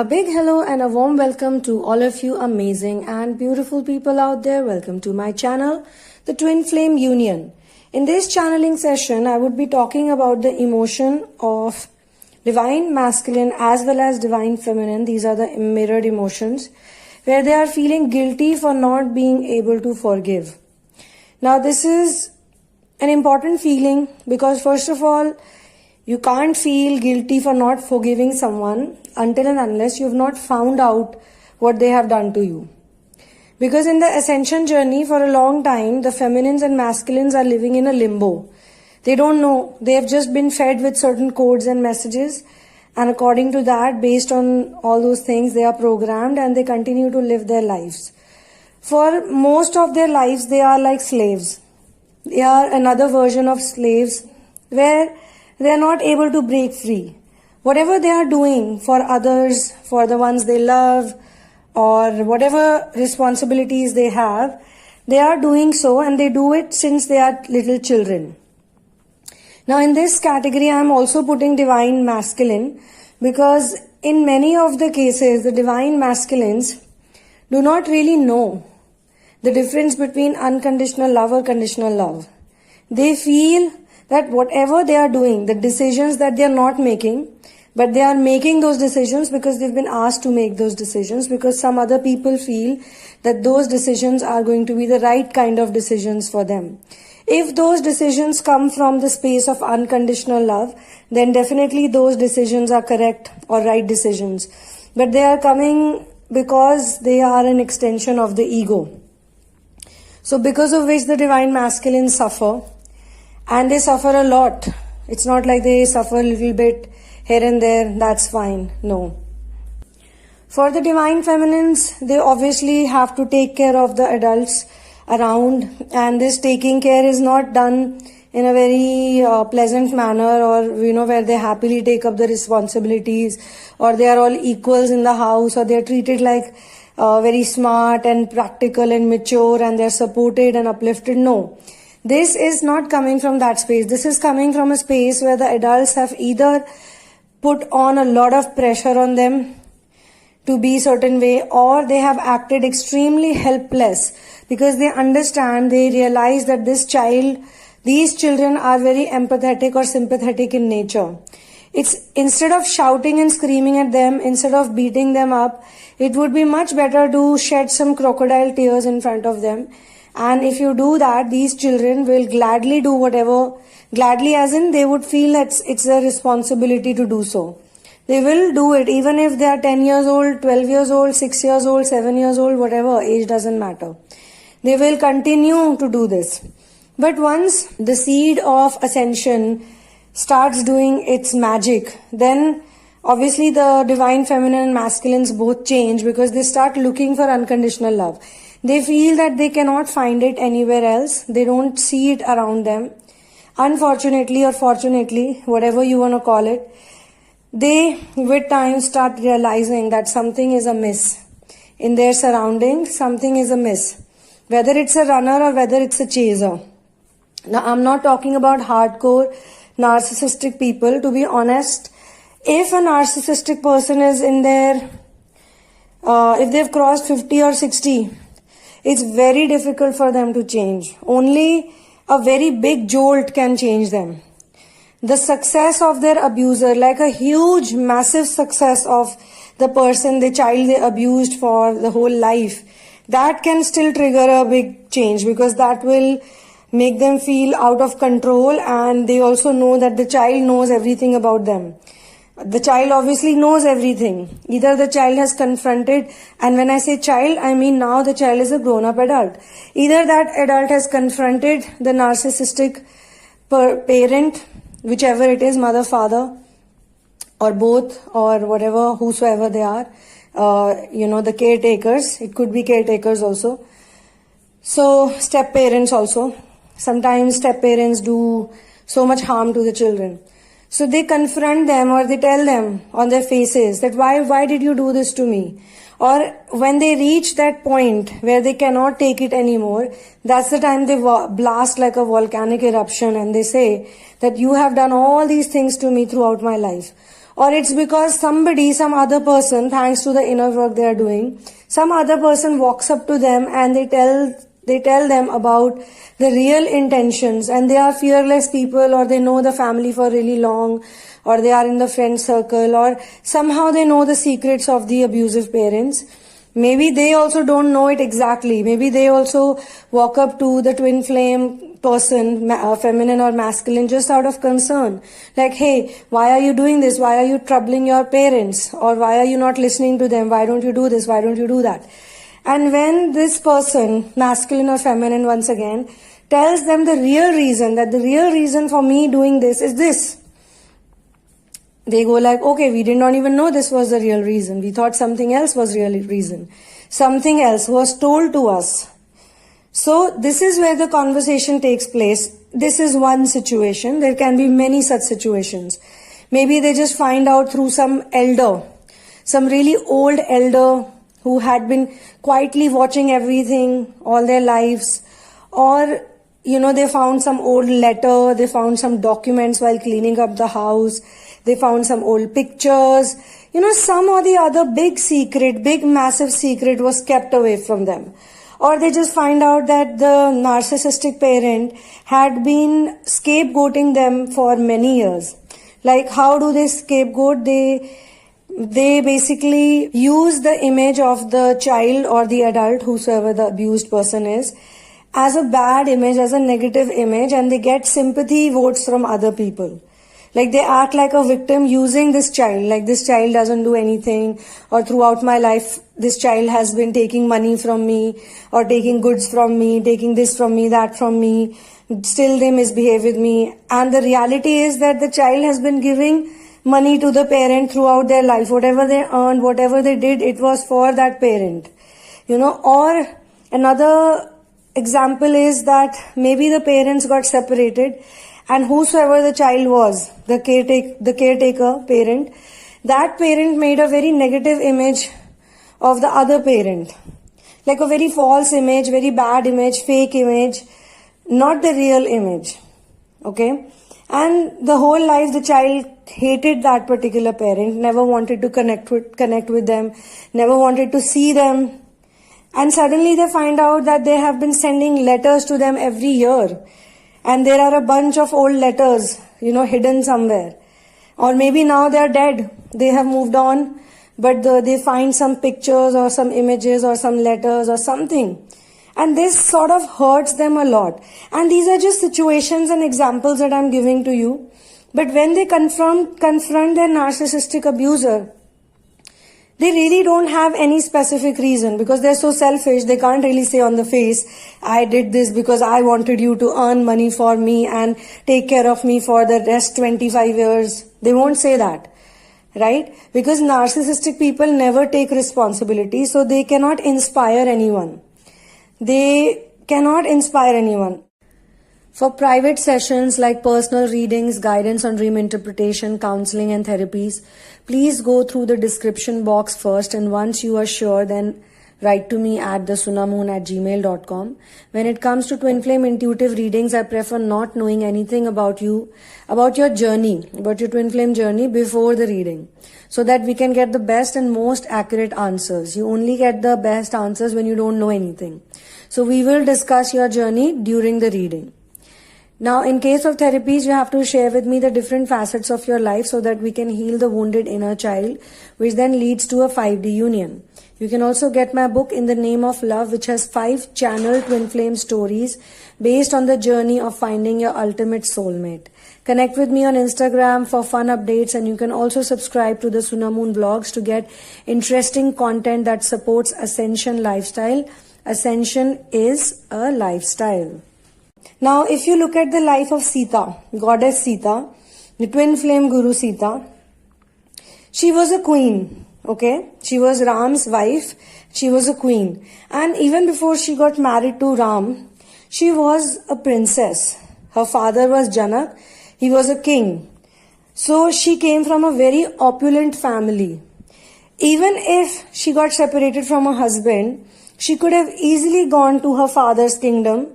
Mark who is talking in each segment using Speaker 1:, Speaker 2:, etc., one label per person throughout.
Speaker 1: A big hello and a warm welcome to all of you amazing and beautiful people out there. Welcome to my channel, The Twin Flame Union. In this channeling session, I would be talking about the emotion of divine masculine as well as divine feminine. These are the mirrored emotions where they are feeling guilty for not being able to forgive. Now, this is an important feeling because first of all, you can't feel guilty for not forgiving someone until and unless you've not found out what they have done to you. Because in the ascension journey for a long time, the feminines and masculines are living in a limbo. They don't know. They have just been fed with certain codes and messages. And according to that, based on all those things, they are programmed and they continue to live their lives. For most of their lives, they are like slaves. They are another version of slaves where they are not able to break free. Whatever they are doing for others, for the ones they love, or whatever responsibilities they have, they are doing so and they do it since they are little children. Now in this category, I am also putting divine masculine because in many of the cases, the divine masculines do not really know the difference between unconditional love or conditional love. They feel that whatever they are doing, the decisions that they are not making, but they are making those decisions because they've been asked to make those decisions because some other people feel that those decisions are going to be the right kind of decisions for them. If those decisions come from the space of unconditional love, then definitely those decisions are correct or right decisions. But they are coming because they are an extension of the ego. So because of which the divine masculines suffer. And they suffer a lot. It's not like they suffer a little bit here and there, that's fine. No. For the divine feminines, they obviously have to take care of the adults around. And this taking care is not done in a very pleasant manner or, where they happily take up the responsibilities or they are all equals in the house or they are treated like very smart and practical and mature and they are supported and uplifted. No. This is not coming from that space. This is coming from a space where the adults have either put on a lot of pressure on them to be a certain way or they have acted extremely helpless because they understand, they realize that these children are very empathetic or sympathetic in nature. It's instead of shouting and screaming at them, instead of beating them up, it would be much better to shed some crocodile tears in front of them. And if you do that, these children will gladly do whatever, gladly as in they would feel that it's their responsibility to do so. They will do it even if they are 10 years old, 12 years old, 6 years old, 7 years old, whatever, age doesn't matter. They will continue to do this. But once the seed of ascension starts doing its magic, then obviously the divine feminine and masculines both change because they start looking for unconditional love. They feel that they cannot find it anywhere else. They don't see it around them. Unfortunately or fortunately, whatever you want to call it, they with time start realizing that something is amiss. In their surroundings, something is amiss. Whether it's a runner or whether it's a chaser. Now, I'm not talking about hardcore narcissistic people. To be honest, if a narcissistic person is in their, if they've crossed 50 or 60, it's very difficult for them to change. Only a very big jolt can change them. The success of their abuser, like a huge, massive success of the person, the child they abused for the whole life, that can still trigger a big change because that will make them feel out of control and they also know that the child knows everything about them. The child obviously knows everything. Either the child has confronted, and when I say child, I mean now the child is a grown-up adult. Either that adult has confronted the narcissistic parent, whichever it is, mother, father, or both, or whatever, whosoever they are. The caretakers. It could be caretakers also. So, step-parents also. Sometimes step-parents do so much harm to the children. So they confront them or they tell them on their faces that why did you do this to me? Or when they reach that point where they cannot take it anymore, that's the time they blast like a volcanic eruption and they say that you have done all these things to me throughout my life. or it's because somebody, some other person, thanks to the inner work they are doing, some other person walks up to them and they tell them about the real intentions, and they are fearless people, or they know the family for really long, or they are in the friend circle, or somehow they know the secrets of the abusive parents. Maybe they also don't know it exactly. Maybe they also walk up to the twin flame person, feminine or masculine, just out of concern. Like, hey, why are you doing this? Why are you troubling your parents? Or why are you not listening to them? Why don't you do this? Why don't you do that? And when this person, masculine or feminine once again, tells them the real reason, that the real reason for me doing this is this, they go like, okay, we did not even know this was the real reason. We thought something else was real reason. Something else was told to us. So this is where the conversation takes place. This is one situation. There can be many such situations. Maybe they just find out through some elder, some really old elder who had been quietly watching everything all their lives. Or, they found some old letter, they found some documents while cleaning up the house. They found some old pictures. Some or the other big secret, big massive secret was kept away from them. Or they just find out that the narcissistic parent had been scapegoating them for many years. Like, how do they scapegoat? They basically use the image of the child or the adult, whosoever the abused person is, as a bad image, as a negative image, and they get sympathy votes from other people. Like, they act like a victim using this child, like this child doesn't do anything, or throughout my life, this child has been taking money from me, or taking goods from me, taking this from me, that from me, still they misbehave with me. And the reality is that the child has been giving money to the parent throughout their life. Whatever they earned, whatever they did, it was for that parent. Or another example is that maybe the parents got separated, and whosoever the child was, the caretaker parent, that parent made a very negative image of the other parent. Like a very false image, very bad image, fake image, not the real image. Okay? And the whole life the child hated that particular parent, never wanted to connect with them, never wanted to see them. And suddenly they find out that they have been sending letters to them every year. And there are a bunch of old letters, hidden somewhere. Or maybe now they are dead. They have moved on, but they find some pictures or some images or some letters or something. And this sort of hurts them a lot. And these are just situations and examples that I'm giving to you. But when they confront their narcissistic abuser, they really don't have any specific reason, because they're so selfish. They can't really say on the face, I did this because I wanted you to earn money for me and take care of me for the rest 25 years. They won't say that, right? Because narcissistic people never take responsibility, so they cannot inspire anyone. They cannot inspire anyone. For private sessions like personal readings, guidance on dream interpretation, counseling and therapies, please go through the description box first, and once you are sure, then write to me at thesunamoon@gmail.com. When it comes to twin flame intuitive readings, I prefer not knowing anything about you, about your journey, about your twin flame journey before the reading, so that we can get the best and most accurate answers. You only get the best answers when you don't know anything. So we will discuss your journey during the reading. Now, in case of therapies, you have to share with me the different facets of your life so that we can heal the wounded inner child, which then leads to a 5D union. You can also get my book In the Name of Love, which has 5 channeled twin flame stories based on the journey of finding your ultimate soulmate. Connect with me on Instagram for fun updates, and you can also subscribe to the Sunamoon vlogs to get interesting content that supports Ascension lifestyle. Ascension is a lifestyle. Now, if you look at the life of Sita, goddess Sita, the twin flame guru Sita, she was a queen, okay? She was Ram's wife, she was a queen. And even before she got married to Ram, she was a princess. Her father was Janak, he was a king. So she came from a very opulent family. Even if she got separated from her husband, she could have easily gone to her father's kingdom.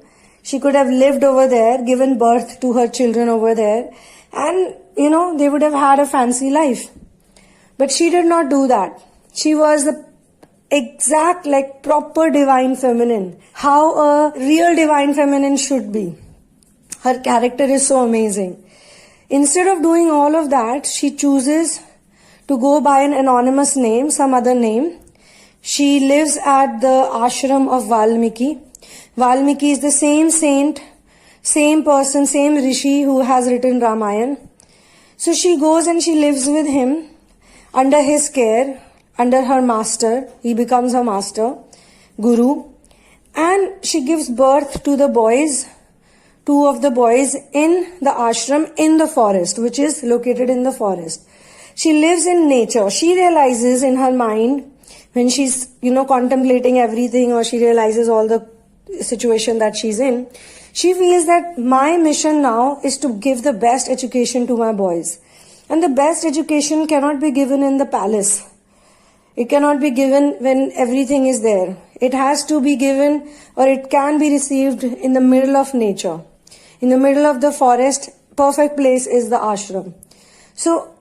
Speaker 1: She could have lived over there, given birth to her children over there, and, they would have had a fancy life. But she did not do that. She was the exact, like, proper divine feminine. How a real divine feminine should be. Her character is so amazing. Instead of doing all of that, she chooses to go by an anonymous name, some other name. She lives at the ashram of Valmiki. Valmiki is the same saint, same person, same rishi who has written Ramayana. So she goes and she lives with him under his care, under her master. He becomes her master, guru. And she gives birth to the boys, two of the boys in the ashram in the forest, which is located in the forest. She lives in nature. She realizes in her mind, when she's, contemplating everything, or she realizes all the situation that she's in, she feels that my mission now is to give the best education to my boys. And the best education cannot be given in the palace. It cannot be given when everything is there. It has to be given, or it can be received in the middle of nature. In the middle of the forest, perfect place is the ashram. So,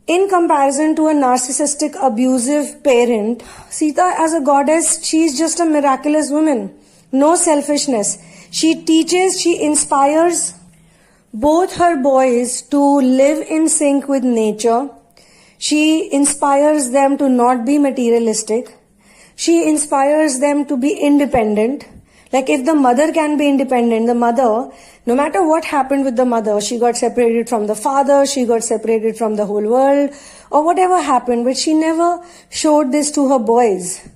Speaker 1: in comparison to a narcissistic, abusive parent, Sita as a goddess, she is just a miraculous woman. No selfishness. She teaches, she inspires both her boys to live in sync with nature. She inspires them to not be materialistic. She inspires them to be independent. Like, if the mother can be independent, the mother, no matter what happened with the mother, she got separated from the father, she got separated from the whole world, or whatever happened, but she never showed this to her boys.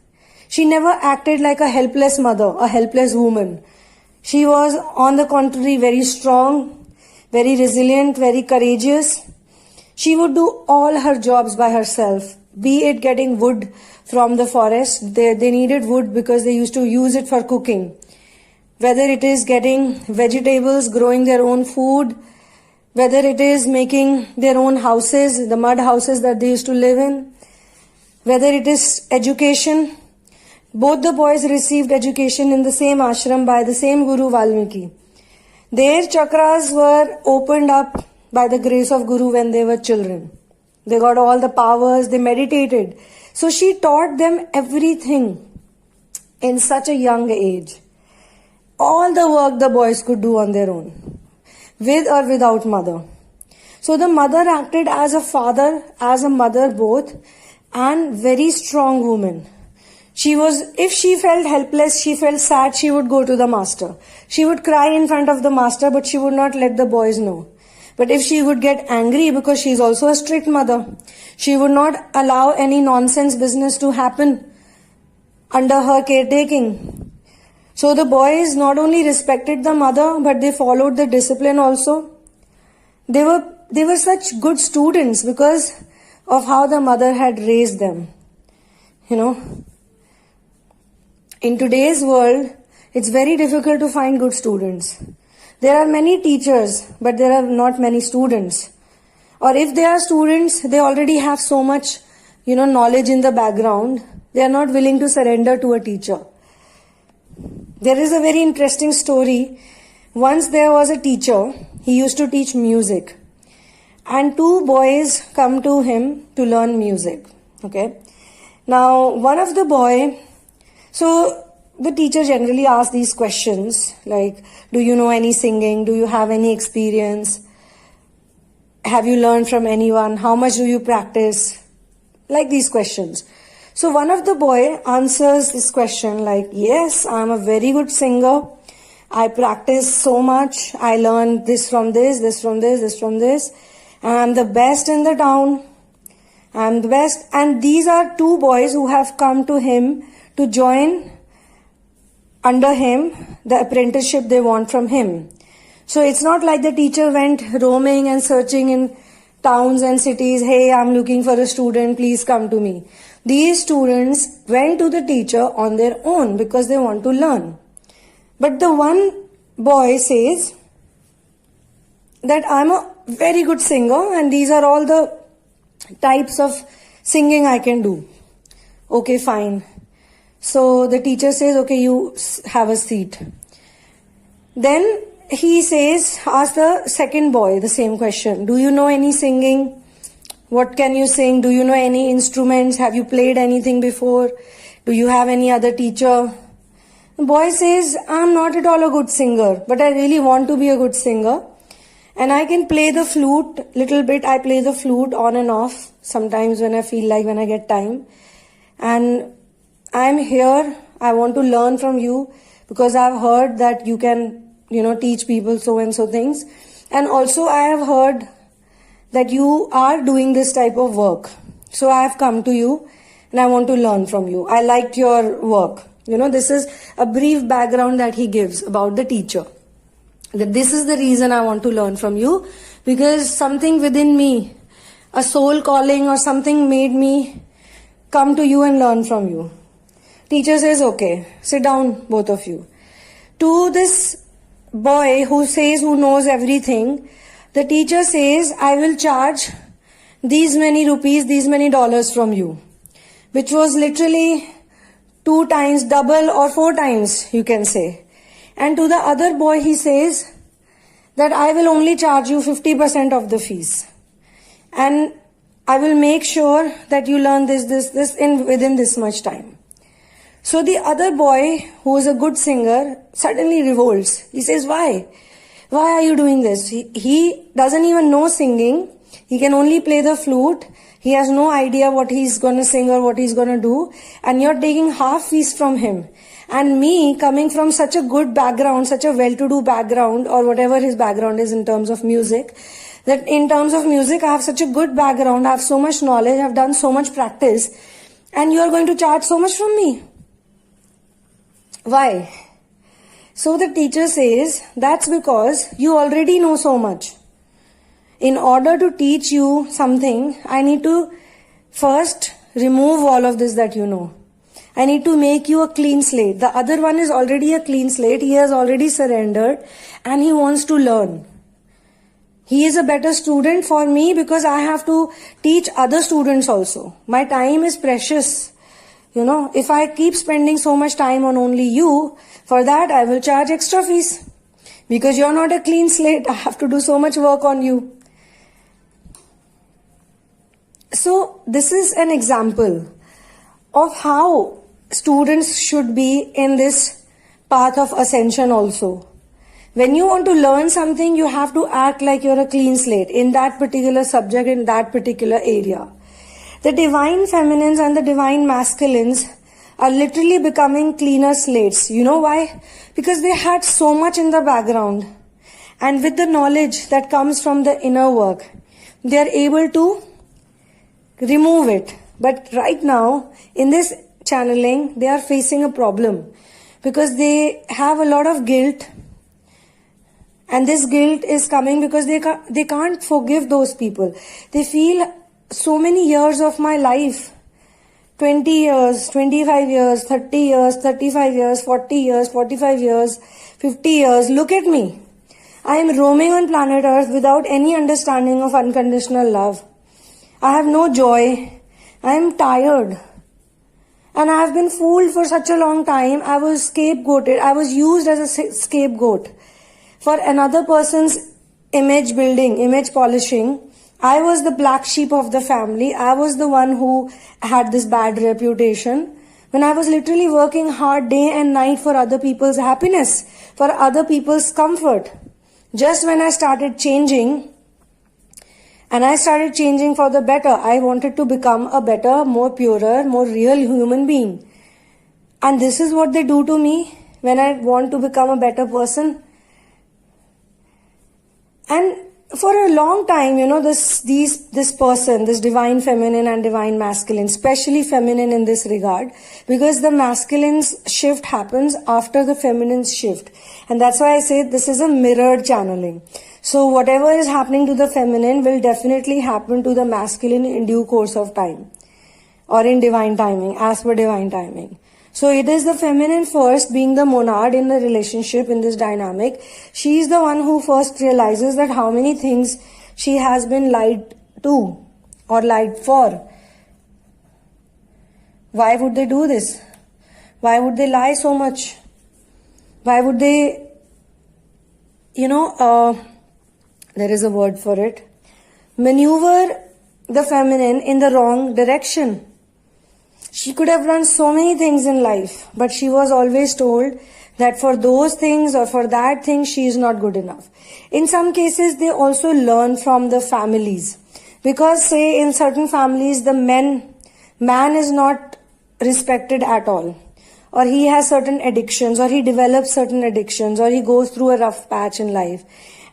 Speaker 1: She never acted like a helpless mother, a helpless woman. She was, on the contrary, very strong, very resilient, very courageous. She would do all her jobs by herself, be it getting wood from the forest. They needed wood because they used to use it for cooking. Whether it is getting vegetables, growing their own food, whether it is making their own houses, the mud houses that they used to live in, whether it is education. Both the boys received education in the same ashram by the same Guru Valmiki. Their chakras were opened up by the grace of Guru when they were children. They got all the powers, they meditated. So she taught them everything in such a young age. All the work the boys could do on their own, with or without mother. So the mother acted as a father, as a mother both, and very strong woman. She was, if she felt helpless, she felt sad, she would go to the master. She would cry in front of the master, but she would not let the boys know. But if she would get angry, because she is also a strict mother, she would not allow any nonsense business to happen under her caretaking. So the boys not only respected the mother, but they followed the discipline also. They were such good students because of how the mother had raised them. In today's world, it's very difficult to find good students. There are many teachers, but there are not many students. Or if they are students, they already have so much, knowledge in the background. They are not willing to surrender to a teacher. There is a very interesting story. Once there was a teacher, he used to teach music. And two boys come to him to learn music. Okay. Now, one of the boy, so the teacher generally asks these questions like, do you know any singing? Do you have any experience? Have you learned from anyone? How much do you practice? Like these questions. So one of the boy answers this question like, yes, I'm a very good singer. I practice so much. I learned this from this, this from this, this from this. And I'm the best in the town. I'm the best. And these are two boys who have come to him to join under him the apprenticeship they want from him. So it's not like the teacher went roaming and searching in towns and cities. Hey, I'm looking for a student. Please come to me. These students went to the teacher on their own because they want to learn. But the one boy says that I'm a very good singer and these are all the types of singing I can do. Okay, fine. So the teacher says, okay, you have a seat. Then he says, ask the second boy the same question. Do you know any singing? What can you sing? Do you know any instruments? Have you played anything before? Do you have any other teacher? The boy says, I'm not at all a good singer, but I really want to be a good singer. And I can play the flute little bit. I play the flute on and off sometimes when I feel like, when I get time. And I'm here. I want to learn from you because I've heard that you can, teach people so and so things. And also I have heard that you are doing this type of work. So I have come to you and I want to learn from you. I liked your work. This is a brief background that he gives about the teacher. That this is the reason I want to learn from you, because something within me, a soul calling or something, made me come to you and learn from you. Teacher says, okay, sit down, both of you. To this boy who knows everything, the teacher says, I will charge these many rupees, these many dollars from you, which was literally 2 times, double or 4 times, you can say. And to the other boy, he says that I will only charge you 50% of the fees. And I will make sure that you learn this within this much time. So the other boy, who is a good singer, suddenly revolts. He says, why? Why are you doing this? He doesn't even know singing. He can only play the flute. He has no idea what he's going to sing or what he's going to do. And you're taking half fees from him. And me, coming from such a good background, such a well-to-do background, or whatever his background is in terms of music, that in terms of music, I have such a good background, I have so much knowledge, I've done so much practice, and you are going to charge so much from me. Why? So the teacher says, that's because you already know so much. In order to teach you something, I need to first remove all of this that you know. I need to make you a clean slate. The other one is already a clean slate. He has already surrendered and he wants to learn. He is a better student for me because I have to teach other students also. My time is precious. If I keep spending so much time on only you, for that I will charge extra fees. Because you're not a clean slate, I have to do so much work on you. So this is an example of how students should be in this path of ascension also. When you want to learn something, you have to act like you're a clean slate in that particular subject, in that particular area. The divine feminines and the divine masculines are literally becoming cleaner slates. You know why? Because they had so much in the background. And with the knowledge that comes from the inner work, they are able to remove it. But right now, in this channeling, they are facing a problem because they have a lot of guilt, and this guilt is coming because they can't forgive those people. They feel so many years of my life, 20 years, 25 years, 30 years, 35 years, 40 years, 45 years, 50 years, look at me. I am roaming on planet Earth without any understanding of unconditional love. I have no joy. I am tired. And I have been fooled for such a long time. I was scapegoated. I was used as a scapegoat for another person's image building, image polishing. I was the black sheep of the family. I was the one who had this bad reputation. When I was literally working hard day and night for other people's happiness, for other people's comfort. Just when I started changing, and I started changing for the better. I wanted to become a better, more purer, more real human being. And this is what they do to me when I want to become a better person. And for a long time, this person, this divine feminine and divine masculine, especially feminine in this regard, because the masculine's shift happens after the feminine's shift. And that's why I say this is a mirrored channeling. So whatever is happening to the feminine will definitely happen to the masculine in due course of time, or in divine timing, as per divine timing. So it is the feminine first, being the monad in the relationship, in this dynamic. She is the one who first realizes that how many things she has been lied to or lied for. Why would they do this? Why would they lie so much? Why would they, there is a word for it, maneuver the feminine in the wrong direction. She could have done so many things in life, but she was always told that for those things or for that thing, she is not good enough. In some cases, they also learn from the families. Because say in certain families, the man is not respected at all. Or he has certain addictions, or he develops certain addictions, or he goes through a rough patch in life.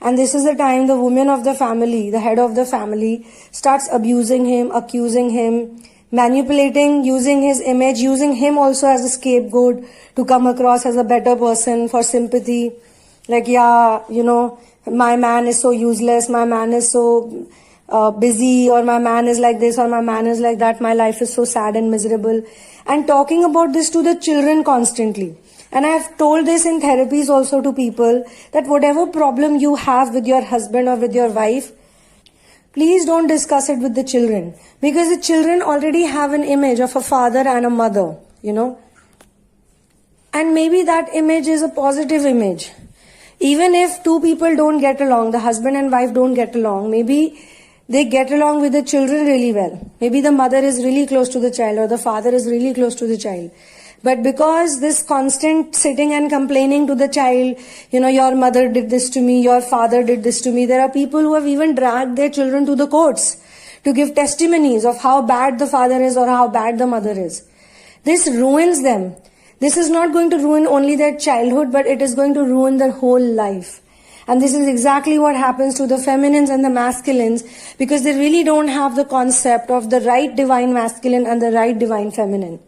Speaker 1: And this is the time the woman of the family, the head of the family, starts abusing him, accusing him, manipulating, using his image, using him also as a scapegoat to come across as a better person for sympathy. Like, yeah, my man is so useless, my man is so busy, or my man is like this, or my man is like that, my life is so sad and miserable. And talking about this to the children constantly. And I have told this in therapies also to people that whatever problem you have with your husband or with your wife, please don't discuss it with the children, because the children already have an image of a father and a mother, And maybe that image is a positive image. Even if two people don't get along, the husband and wife don't get along, maybe they get along with the children really well. Maybe the mother is really close to the child or the father is really close to the child. But because this constant sitting and complaining to the child, your mother did this to me, your father did this to me. There are people who have even dragged their children to the courts to give testimonies of how bad the father is or how bad the mother is. This ruins them. This is not going to ruin only their childhood, but it is going to ruin their whole life. And this is exactly what happens to the feminines and the masculines, because they really don't have the concept of the right divine masculine and the right divine feminine.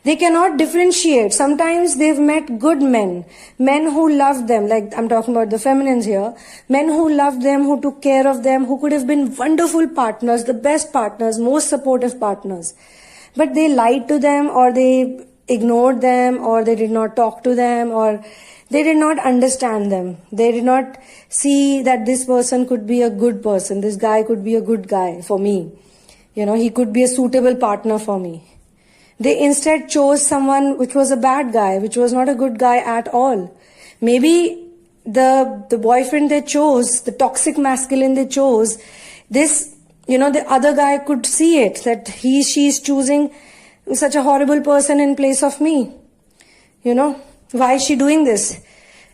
Speaker 1: They cannot differentiate. Sometimes they've met good men who loved them, like I'm talking about the feminines here, men who loved them, who took care of them, who could have been wonderful partners, the best partners, most supportive partners. But they lied to them, or they ignored them, or they did not talk to them, or they did not understand them. They did not see that this person could be a good person. This guy could be a good guy for me. He could be a suitable partner for me. They instead chose someone which was a bad guy, which was not a good guy at all. Maybe the boyfriend they chose, the toxic masculine they chose, this, the other guy could see it, that she is choosing such a horrible person in place of me. Why is she doing this?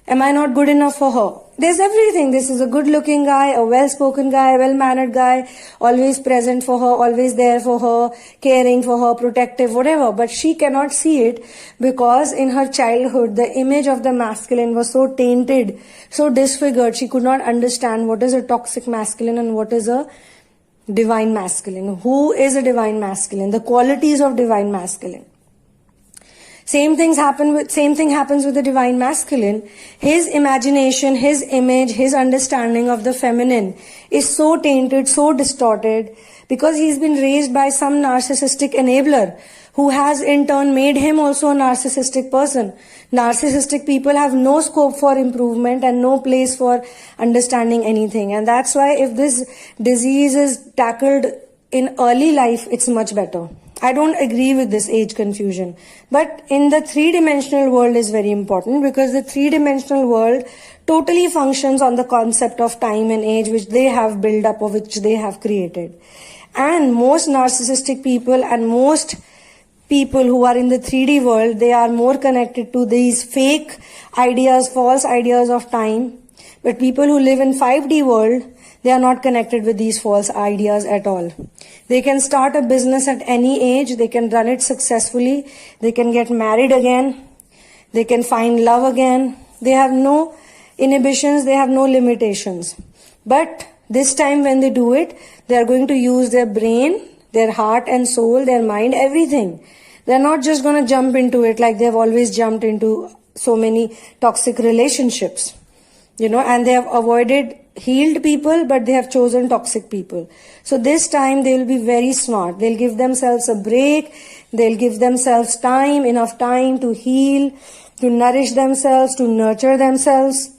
Speaker 1: Am I not good enough for her? There's everything. This is a good-looking guy, a well-spoken guy, a well-mannered guy, always present for her, always there for her, caring for her, protective, whatever. But she cannot see it because in her childhood, the image of the masculine was so tainted, so disfigured, she could not understand what is a toxic masculine and what is a divine masculine. Who is a divine masculine? The qualities of divine masculine. Same thing happens with the divine masculine. His imagination, his image, his understanding of the feminine is so tainted, so distorted, because he's been raised by some narcissistic enabler who has in turn made him also a narcissistic person. Narcissistic people have no scope for improvement and no place for understanding anything. And that's why if this disease is tackled in early life, it's much better. I don't agree with this age confusion. But in the three-dimensional world is very important, because the three-dimensional world totally functions on the concept of time and age which they have built up or which they have created. And most narcissistic people and most people who are in the 3D world, they are more connected to these fake ideas, false ideas of time. But people who live in 5D world, they are not connected with these false ideas at all. They can start a business at any age. They can run it successfully. They can get married again. They can find love again. They have no inhibitions. They have no limitations. But this time when they do it, they are going to use their brain, their heart and soul, their mind, everything. They're not just going to jump into it like they've always jumped into so many toxic relationships. And they have avoided healed people, but they have chosen toxic people. So this time they will be very smart. They'll give themselves a break. They'll give themselves time, enough time to heal, to nourish themselves, to nurture themselves.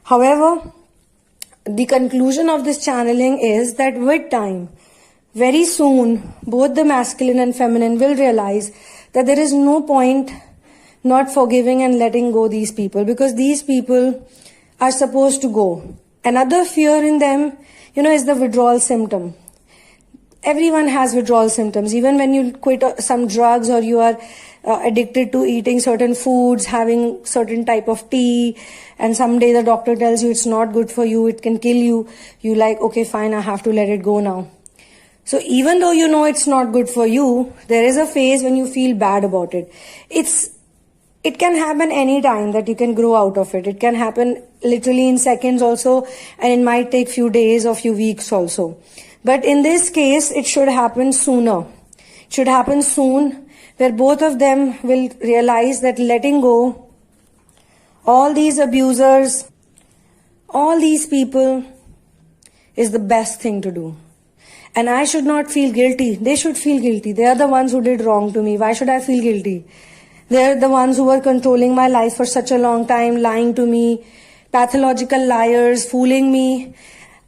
Speaker 1: However, the conclusion of this channeling is that with time, very soon, both the masculine and feminine will realize that there is no point not forgiving and letting go these people, because these people are supposed to go. Another fear in them, is the withdrawal symptom. everyone has withdrawal symptoms. Even when you quit some drugs, or you are addicted to eating certain foods, having certain type of tea, and someday the doctor tells you it's not good for you, it can kill you, you like, okay, fine, I have to let it go now. So even though you know it's not good for you, there is a phase when you feel bad about it. It can happen any time that you can grow out of it. It can happen literally in seconds also, and it might take few days or few weeks also. But in this case, it should happen sooner. It should happen soon, where both of them will realize that letting go all these abusers, all these people, is the best thing to do. And I should not feel guilty. They should feel guilty. They are the ones who did wrong to me. Why should I feel guilty? They're the ones who were controlling my life for such a long time, lying to me, pathological liars, fooling me.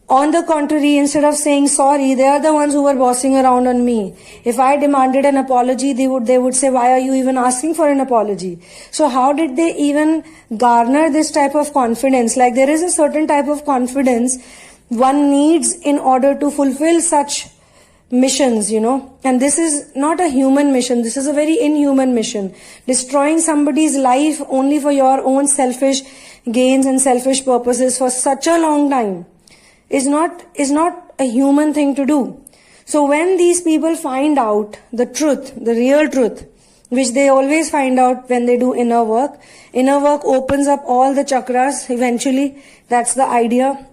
Speaker 1: On the contrary, instead of saying sorry, they are the ones who were bossing around on me. If I demanded an apology, they would say, why are you even asking for an apology? So how did they even garner this type of confidence? Like, there is a certain type of confidence one needs in order to fulfill such missions, and this is not a human mission. This is a very inhuman mission. Destroying somebody's life only for your own selfish gains and selfish purposes for such a long time is not a human thing to do. So when these people find out the truth, the real truth, which they always find out when they do inner work opens up all the chakras eventually. That's the idea.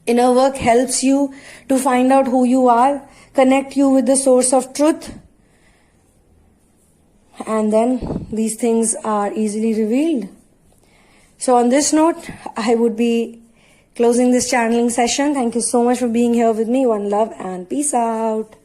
Speaker 1: Inner work helps you to find out who you are, connect you with the source of truth, and then these things are easily revealed. So on this note, I would be closing this channeling session. Thank you so much for being here with me. One love and peace out.